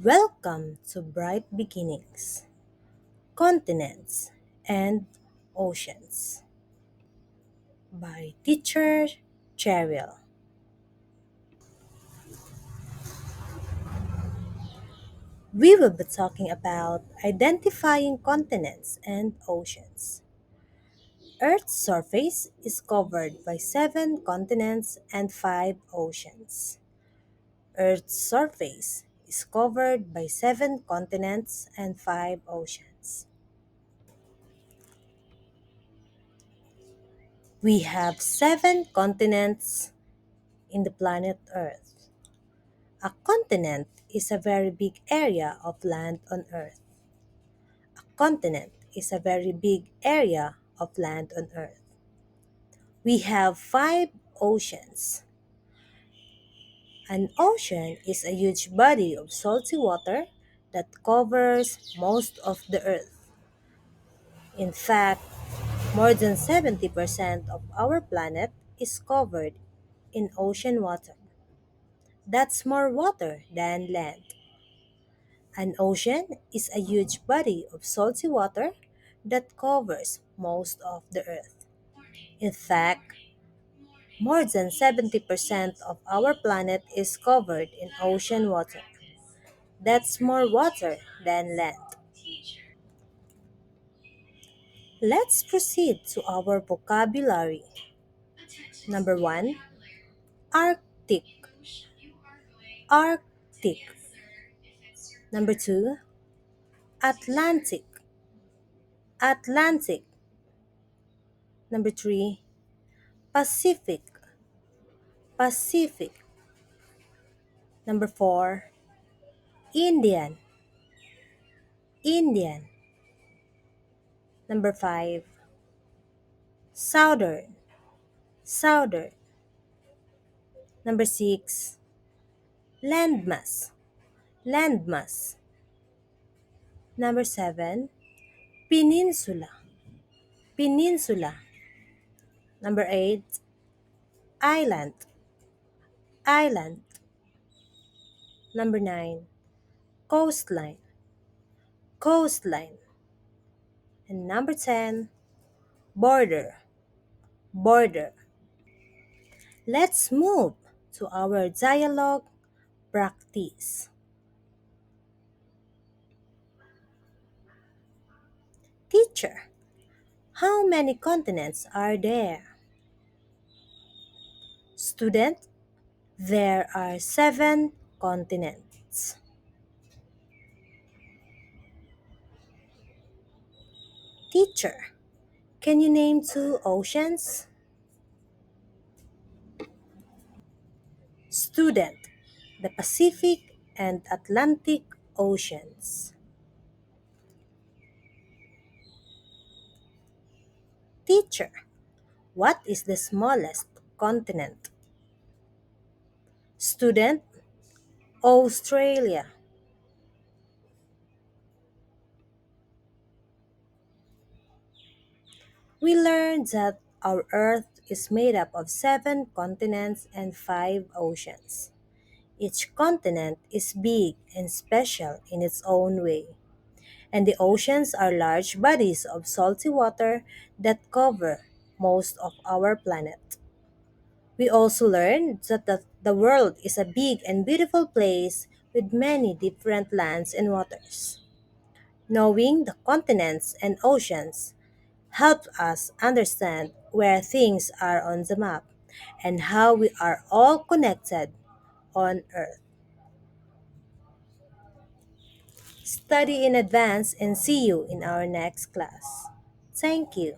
Welcome to Bright Beginnings, Continents and Oceans by Teacher Cheryl. We will be talking about identifying continents and oceans. Earth's surface is covered by seven continents and five oceans. Earth's surface is covered by seven continents and five oceans. We have seven continents in the planet Earth. A continent is a very big area of land on Earth. A continent is a very big area of land on Earth. We have five oceans. An ocean is a huge body of salty water that covers most of the Earth. In fact, more than 70% of our planet is covered in ocean water. That's more water than land. An ocean is a huge body of salty water that covers most of the earth. In fact, more than 70% of our planet is covered in ocean water. That's more water than land. Let's proceed to our vocabulary. Number 1, Arctic. Arctic. Number 2, Atlantic. Atlantic. Number 3, Pacific. Pacific. Number 4, Indian. Indian. Number 5, Southern. Southern. Number 6, Landmass. Landmass. Number 7, Peninsula. Peninsula. Number 8, Island. Island. Number 9, Coastline. Coastline. And number 10, Border. Border. Let's move to our dialogue practice. Teacher, how many continents are there? Student, there are seven continents. Teacher, can you name two oceans? Student, the Pacific and Atlantic Oceans. Teacher, what is the smallest continent? Student, Australia. We learned that our Earth is made up of seven continents and five oceans. Each continent is big and special in its own way, and the oceans are large bodies of salty water that cover most of our planet. We also learned that the world is a big and beautiful place with many different lands and waters. Knowing the continents and oceans helps us understand where things are on the map and how we are all connected on Earth. Study in advance and see you in our next class. Thank you.